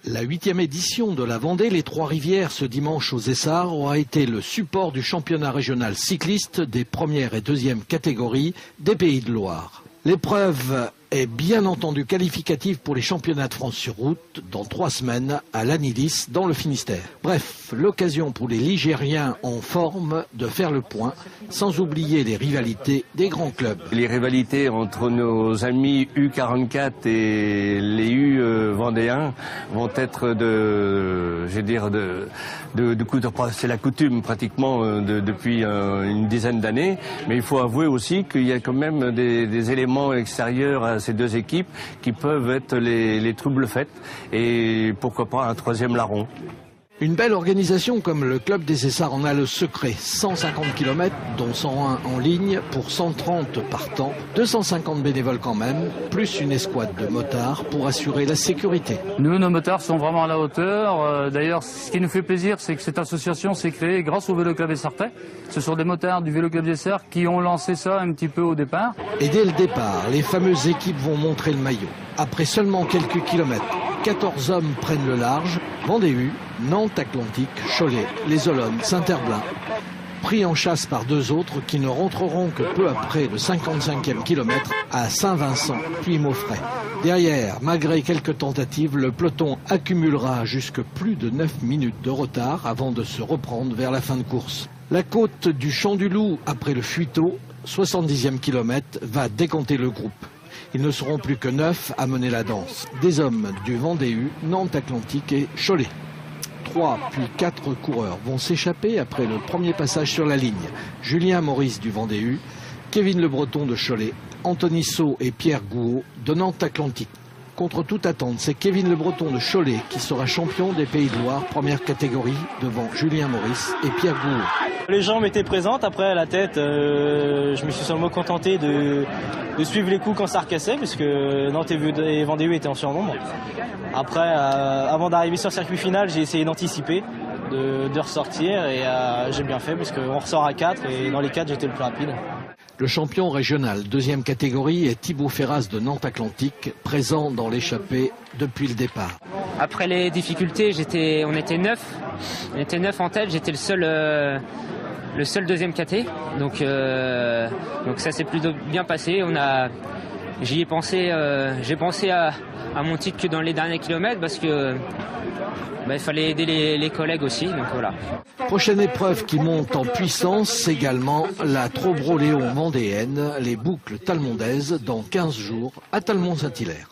La 8e édition de la Vendée Les Trois-Rivières ce dimanche aux Essarts aura été le support du championnat régional cycliste des premières et deuxièmes catégories des Pays de Loire. L'épreuve est bien entendu qualificative pour les championnats de France sur route dans 3 semaines à Lannilis dans le Finistère. Bref, l'occasion pour les Ligériens en forme de faire le point, sans oublier les rivalités des grands clubs. Les rivalités entre nos amis U44 et les U vendéens vont être c'est la coutume pratiquement depuis une dizaine d'années, mais il faut avouer aussi qu'il y a quand même des éléments extérieurs à ces deux équipes qui peuvent être les troubles-fêtes et pourquoi pas un 3e larron. Une belle organisation comme le Club des Essarts en a le secret. 150 km, dont 101 en ligne, pour 130 partants, 250 bénévoles quand même, plus une escouade de motards pour assurer la sécurité. Nous, nos motards sont vraiment à la hauteur. D'ailleurs, ce qui nous fait plaisir, c'est que cette association s'est créée grâce au Vélo Club Essartais. Ce sont des motards du Vélo Club des Essarts qui ont lancé ça un petit peu au départ. Et dès le départ, les fameuses équipes vont montrer le maillot. Après seulement quelques kilomètres, 14 hommes prennent le large, Vendée-U, Nantes Atlantique, Cholet, Les Olonnes, Saint-Herblain. Pris en chasse par 2 autres qui ne rentreront que peu après le 55e kilomètre à Saint-Vincent, puis Maufrais. Derrière, malgré quelques tentatives, le peloton accumulera jusque plus de 9 minutes de retard avant de se reprendre vers la fin de course. La côte du Champ du Loup, après le Fuiteau, 70e kilomètre, va décompter le groupe. Ils ne seront plus que 9 à mener la danse. Des hommes du Vendée-U, Nantes Atlantique et Cholet. 3 puis 4 coureurs vont s'échapper après le premier passage sur la ligne. Julien Maurice du Vendée-U, Kevin Le Breton de Cholet, Anthony Sau et Pierre Gouault de Nantes Atlantique. Contre toute attente, c'est Kevin Le Breton de Cholet qui sera champion des Pays de Loire, première catégorie, devant Julien Maurice et Pierre Gouault. Les jambes étaient présentes, après à la tête, je me suis seulement contenté de suivre les coups quand ça recassait, puisque Nantes et Vendée-U étaient en surnombre. Après, avant d'arriver sur le circuit final, j'ai essayé d'anticiper, de ressortir, et j'ai bien fait, puisqu'on ressort à 4, et dans les 4, j'étais le plus rapide. Le champion régional, 2e catégorie, est Thibaut Ferras de Nantes Atlantique, présent dans l'échappée depuis le départ. Après les difficultés, on était 9. On était 9 en tête, j'étais le seul 2e KT. Donc ça s'est plutôt bien passé. J'y ai pensé, j'ai pensé à mon titre que dans les derniers kilomètres parce que il fallait aider les collègues aussi, donc voilà. Prochaine épreuve qui monte en puissance également, la Trobro-Léon vendéenne, les boucles talmondaises dans 15 jours à Talmont-Saint-Hilaire.